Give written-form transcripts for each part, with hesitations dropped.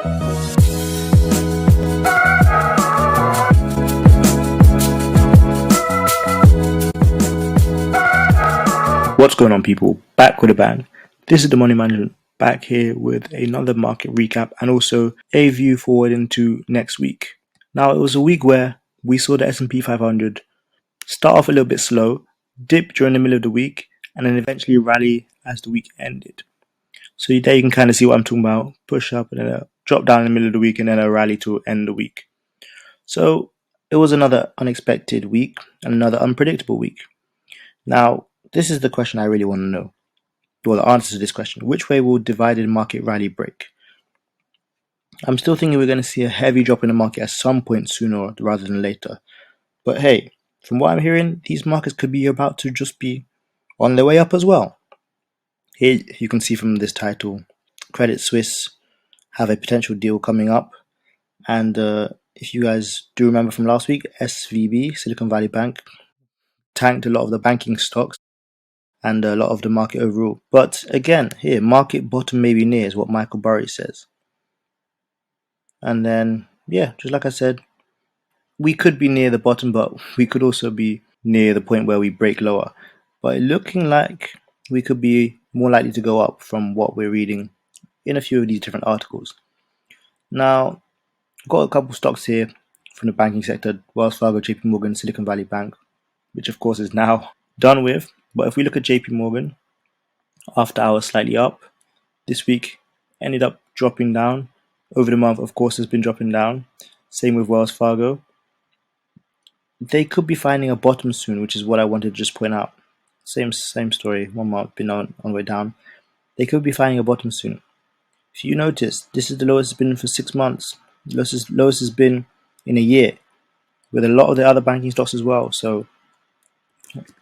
What's going on, people? Back with a bang. This is the Money Management, back here with another market recap and also a view forward into next week. Now, it was a week where we saw the S&P 500 start off a little bit slow, dip during the middle of the week, and then eventually rally as the week ended. So there you can kind of see what I'm talking about. Push up and then a drop down in the middle of the week and then a rally to end the week. So it was another unexpected week and another unpredictable week. Now, this is the question I really want to know. Well, the answer to this question: which way will divided market rally break? I'm still thinking we're going to see a heavy drop in the market at some point sooner rather than later. But hey, from what I'm hearing, these markets could be about to just be on their way up as well. Here you can see from this title, Credit Suisse have a potential deal coming up. And if you guys do remember from last week, SVB, Silicon Valley Bank, tanked a lot of the banking stocks and a lot of the market overall. But again, here, market bottom may be near is what Michael Burry says. And then, yeah, just like I said, we could be near the bottom, but we could also be near the point where we break lower. But looking like we could be more likely to go up from what we're reading in a few of these different articles. Now, I've got a couple stocks here from the banking sector: Wells Fargo, JP Morgan, Silicon Valley Bank, which of course is now done with. But if we look at JP Morgan, after hours slightly up, this week ended up dropping down. Over the month, of course, has been dropping down. Same with Wells Fargo. They could be finding a bottom soon, which is what I wanted to just point out. Same story. 1 month been on the way down. They could be finding a bottom soon. If you notice, this is the lowest it's been for 6 months. The lowest has been in a year, with a lot of the other banking stocks as well. So,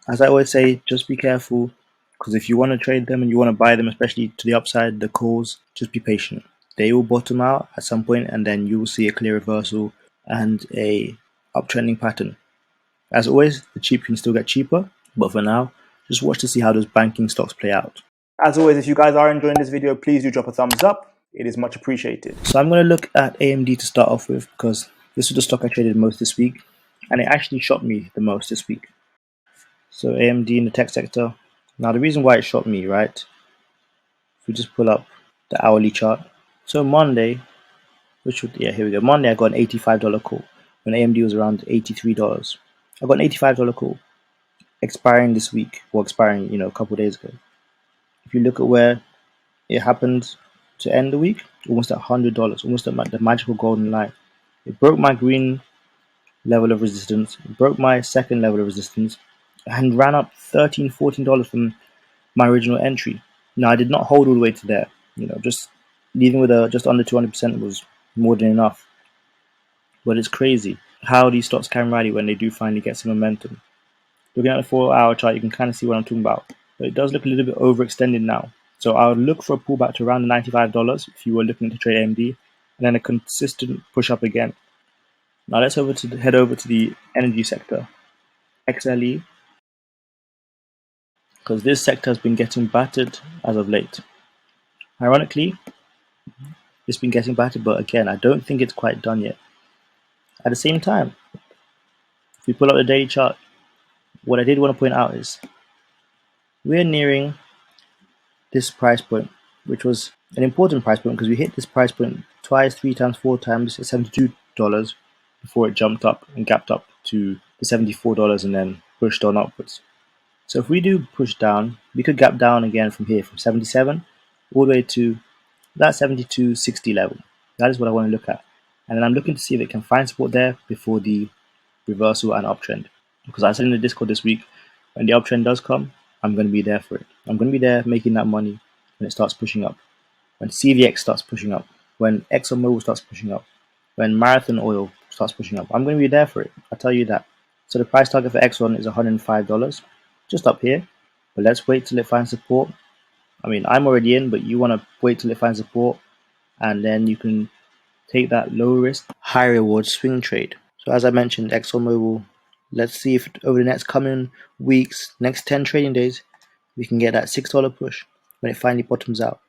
as I always say, just be careful, because if you want to trade them and you want to buy them, especially to the upside, the calls, just be patient. They will bottom out at some point, and then you will see a clear reversal and a uptrending pattern. As always, the cheap can still get cheaper, but for now, just watch to see how those banking stocks play out. As always, if you guys are enjoying this video, please do drop a thumbs up. It is much appreciated. So I'm going to look at AMD to start off with, because this was the stock I traded most this week, and it actually shocked me the most this week. So AMD in the tech sector. Now the reason why it shocked me, right? If we just pull up the hourly chart. So Monday, here we go. Monday I got an $85 call when AMD was around $83. I got an $85 call expiring this week, or expiring, a couple of days ago. If you look at where it happened to end the week, almost at $100, almost at the magical golden line. It broke my green level of resistance, it broke my second level of resistance, and ran up $13, $14 from my original entry. Now, I did not hold all the way to there. Just leaving with just under 200% was more than enough. But it's crazy how these stocks can rally when they do finally get some momentum. Looking at the 4-hour chart, you can kind of see what I'm talking about. But it does look a little bit overextended now. So I would look for a pullback to around the $95 if you were looking to trade AMD, and then a consistent push up again. Now let's head over to the energy sector, XLE, because this sector has been getting battered as of late. Ironically, it's been getting battered, but again, I don't think it's quite done yet. At the same time, if we pull up the daily chart, what I did want to point out is we're nearing this price point, which was an important price point because we hit this price point twice, 3 times, 4 times at $72 before it jumped up and gapped up to the $74 and then pushed on upwards. So if we do push down, we could gap down again from here, from 77 all the way to that 72.60 level. That is what I want to look at. And then I'm looking to see if it can find support there before the reversal and uptrend. Because I said in the Discord this week, when the uptrend does come, I'm going to be there for it. I'm going to be there making that money when it starts pushing up. When CVX starts pushing up. When ExxonMobil starts pushing up. When Marathon Oil starts pushing up. I'm going to be there for it. I'll tell you that. So the price target for Exxon is $105. Just up here. But let's wait till it finds support. I mean, I'm already in, but you want to wait till it finds support. And then you can take that low risk, high reward swing trade. So as I mentioned, ExxonMobil, let's see if over the next coming weeks, next 10 trading days, we can get that $6 push when it finally bottoms out.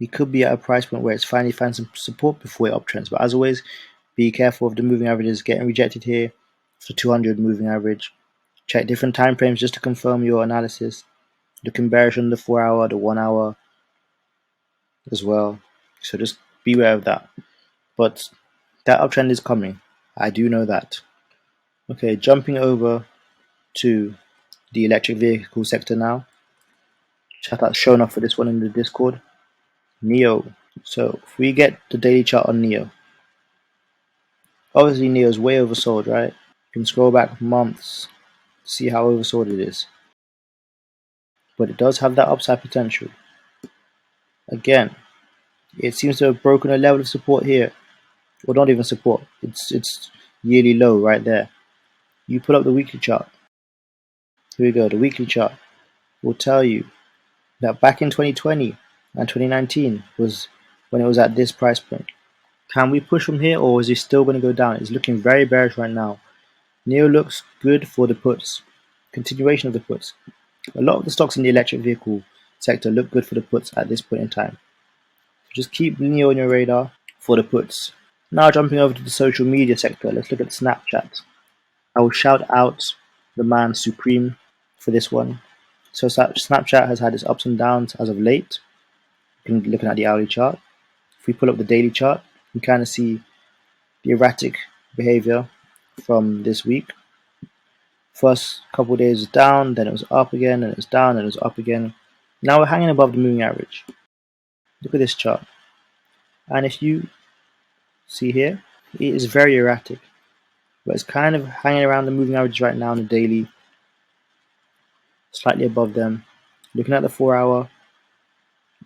We could be at a price point where it's finally found some support before it uptrends. But as always, be careful of the moving averages getting rejected here for 200 moving average. Check different time frames just to confirm your analysis. Looking bearish on the 4 hour, the 1 hour as well. So just beware of that. But that uptrend is coming. I do know that. Okay, jumping over to the electric vehicle sector now. Chat out shown up for this one in the Discord. Neo. So if we get the daily chart on Neo, obviously Neo is way oversold, right? You can scroll back months, see how oversold it is. But it does have that upside potential. Again, it seems to have broken a level of support here. Well, not even support. It's yearly low right there. You pull up the weekly chart. Here we go. The weekly chart will tell you that back in 2020 and 2019 was when it was at this price point. Can we push from here, or is it still going to go down? It's looking very bearish right now. Neo looks good for the puts. Continuation of the puts. A lot of the stocks in the electric vehicle sector look good for the puts at this point in time. Just keep Neo on your radar for the puts. Now jumping over to the social media sector, let's look at Snapchat. I will shout out the man Supreme for this one. So Snapchat has had its ups and downs as of late. You can looking at the hourly chart. If we pull up the daily chart, you kind of see the erratic behavior from this week. First couple of days was down, then it was up again, and it was down, and it was up again. Now we're hanging above the moving average. Look at this chart. And if you see here, it is very erratic. But it's kind of hanging around the moving average right now on the daily, slightly above them. Looking at the 4 hour,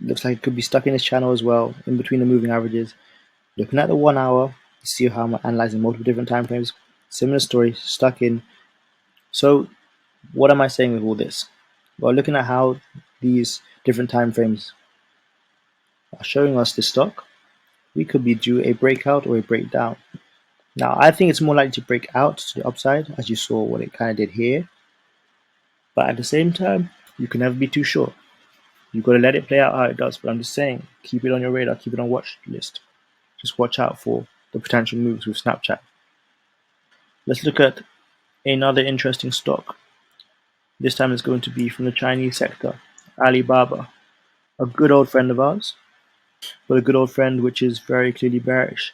looks like it could be stuck in this channel as well, in between the moving averages. Looking at the 1 hour, you see how I'm analyzing multiple different time frames. Similar story, stuck in. So what am I saying with all this? Well, looking at how these different time frames are showing us this stock, we could be due a breakout or a breakdown. Now, I think it's more likely to break out to the upside, as you saw what it kind of did here. But at the same time, you can never be too sure. You've got to let it play out how it does. But I'm just saying, keep it on your radar, keep it on watch list. Just watch out for the potential moves with Snapchat. Let's look at another interesting stock. This time it's going to be from the Chinese sector, Alibaba, a good old friend of ours, but a good old friend which is very clearly bearish.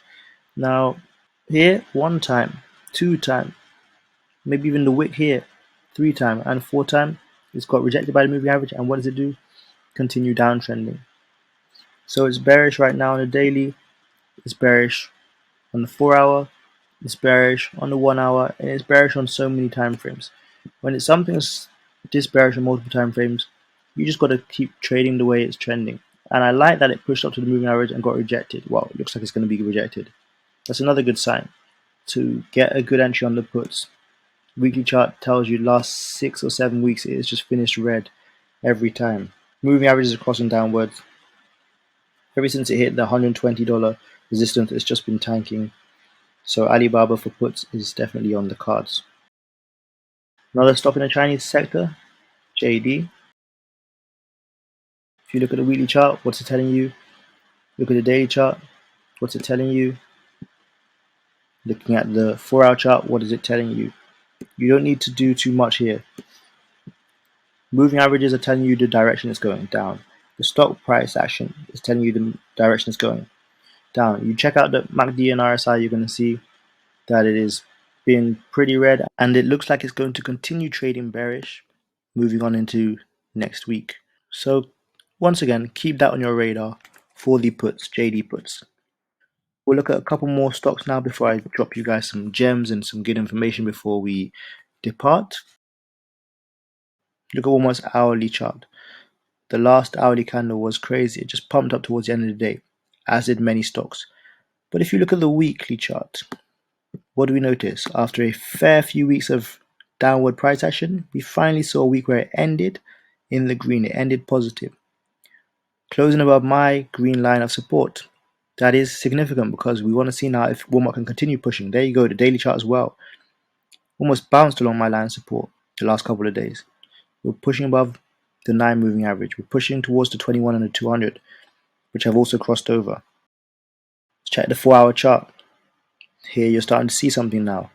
Now, here, 1 time, 2 time, maybe even the wick here, 3 time, and 4 time, it's got rejected by the moving average, and what does it do? Continue downtrending. So it's bearish right now on the daily, it's bearish on the 4 hour, it's bearish on the 1 hour, and it's bearish on so many time frames. When it's something this bearish on multiple time frames, you just got to keep trading the way it's trending. And I like that it pushed up to the moving average and got rejected. Well, it looks like it's going to be rejected. That's another good sign to get a good entry on the puts. Weekly chart tells you last 6 or 7 weeks it's just finished red every time. Moving averages are crossing downwards. Ever since it hit the $120 resistance, it's just been tanking. So Alibaba for puts is definitely on the cards. Another stock in the Chinese sector, JD. If you look at the weekly chart, what's it telling you? Look at the daily chart, what's it telling you? Looking at the 4 hour chart, what is it telling you? You don't need to do too much here. Moving averages are telling you the direction it's going down. The stock price action is telling you the direction it's going down. You check out the MACD and RSI, you're going to see that it is being pretty red, and it looks like it's going to continue trading bearish moving on into next week. So once again, keep that on your radar for the puts, JD puts. We'll look at a couple more stocks now before I drop you guys some gems and some good information before we depart. Look at almost hourly chart. The last hourly candle was crazy. It just pumped up towards the end of the day, as did many stocks. But if you look at the weekly chart, what do we notice? After a fair few weeks of downward price action, we finally saw a week where it ended in the green. It ended positive, closing above my green line of support. That is significant because we want to see now if Walmart can continue pushing. There you go, the daily chart as well. Almost bounced along my line of support the last couple of days. We're pushing above the 9 moving average. We're pushing towards the 21 and the 200. which have also crossed over. Check the 4-hour chart. Here you're starting to see something now.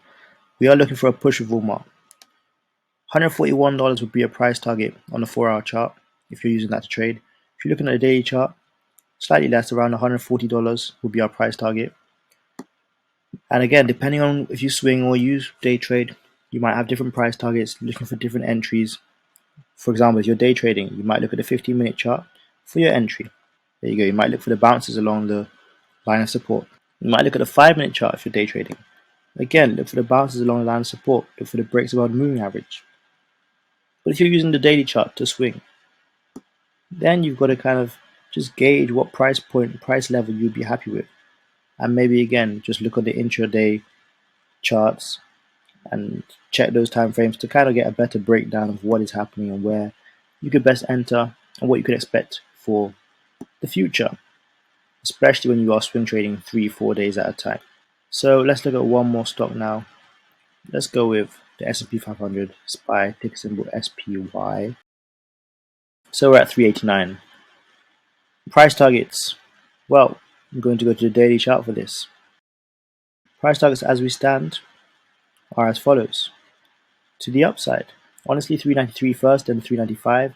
We are looking for a push with Walmart. $141 would be a price target on the 4-hour chart if you're using that to trade. If you're looking at the daily chart, slightly less, around $140 would be our price target. And again, depending on if you swing or use day trade, you might have different price targets looking for different entries. For example, if you're day trading, you might look at the 15-minute chart for your entry. There you go. You might look for the bounces along the line of support. You might look at the 5-minute chart if you're day trading. Again, look for the bounces along the line of support. Look for the breaks above the moving average. But if you're using the daily chart to swing, then you've got to kind of just gauge what price point, price level you'd be happy with. And maybe again, just look at the intraday charts and check those time frames to kind of get a better breakdown of what is happening and where you could best enter and what you could expect for the future, especially when you are swing trading 3-4 days at a time. So let's look at one more stock now. Let's go with the S&P 500 SPY, ticker symbol SPY. So we're at 389. Price targets. Well, I'm going to go to the daily chart for this. Price targets as we stand are as follows. To the upside, honestly 393 first, then 395,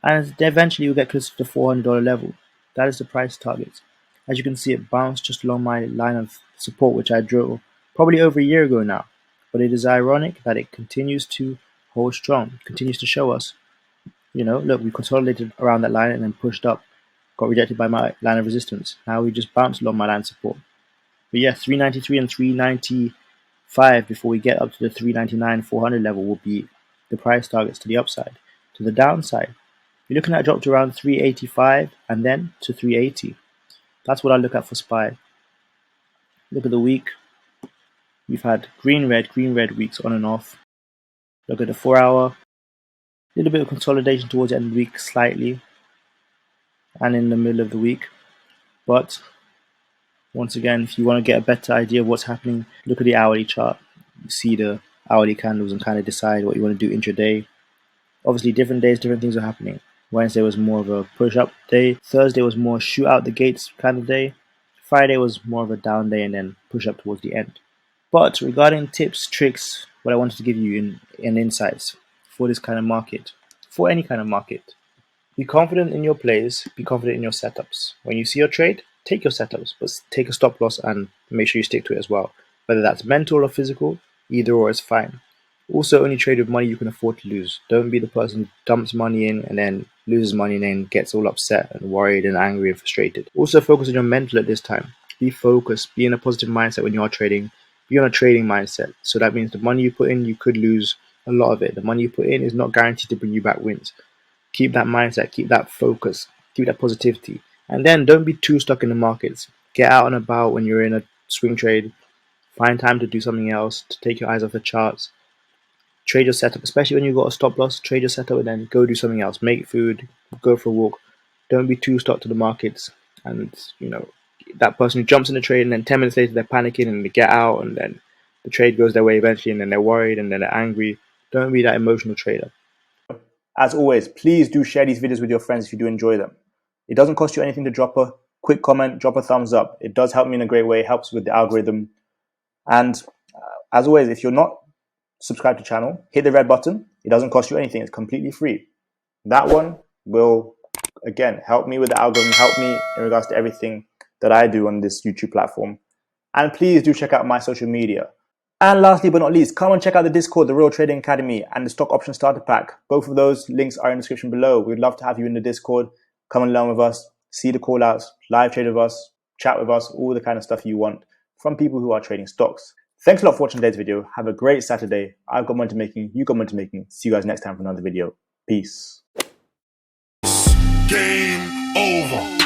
and eventually you'll get closer to the $400 level. That is the price target. As you can see, it bounced just along my line of support, which I drew probably over a year ago now. But it is ironic that it continues to hold strong, continues to show us, look, we consolidated around that line and then pushed up, got rejected by my line of resistance. Now we just bounced along my line of support. But yeah, 393 and 395 before we get up to the 399, 400 level will be the price targets to the upside. To the downside, you're looking at a drop to around 385 and then to 380. That's what I look at for SPY. Look at the week. We've had green, red weeks on and off. Look at the 4-hour. A little bit of consolidation towards the end of the week, slightly, and in the middle of the week. But once again, if you want to get a better idea of what's happening, look at the hourly chart. You see the hourly candles and kind of decide what you want to do intraday. Obviously, different days, different things are happening. Wednesday was more of a push-up day. Thursday was more shoot out the gates kind of day. Friday was more of a down day and then push up towards the end. But regarding tips, tricks, what I wanted to give you in insights for this kind of market, for any kind of market, be confident in your plays, be confident in your setups. When you see your trade, take your setups, but take a stop loss and make sure you stick to it as well. Whether that's mental or physical, either or is fine. Also, only trade with money you can afford to lose. Don't be the person who dumps money in and then loses money and then gets all upset and worried and angry and frustrated. Also, focus on your mental at this time. Be focused. Be in a positive mindset when you are trading. Be on a trading mindset. So that means the money you put in, you could lose a lot of it. The money you put in is not guaranteed to bring you back wins. Keep that mindset. Keep that focus. Keep that positivity. And then don't be too stuck in the markets. Get out and about when you're in a swing trade. Find time to do something else, to take your eyes off the charts. Trade your setup, especially when you've got a stop loss. Trade your setup and then go do something else. Make food, go for a walk. Don't be too stuck to the markets. And, that person who jumps in the trade and then 10 minutes later they're panicking and they get out and then the trade goes their way eventually and then they're worried and then they're angry. Don't be that emotional trader. As always, please do share these videos with your friends if you do enjoy them. It doesn't cost you anything to drop a quick comment, drop a thumbs up. It does help me in a great way. It helps with the algorithm. And as always, if you're not subscribe to the channel, hit the red button. It doesn't cost you anything. It's completely free. That one will, again, help me with the algorithm, help me in regards to everything that I do on this YouTube platform. And please do check out my social media. And lastly but not least, come and check out the Discord, the Real Trading Academy, and the Stock Option Starter Pack. Both of those links are in the description below. We'd love to have you in the Discord. Come and learn with us, see the call outs, live trade with us, chat with us, all the kind of stuff you want from people who are trading stocks. Thanks a lot for watching today's video. Have a great Saturday. I've got momentum making. You got momentum making. See you guys next time for another video. Peace. Game over.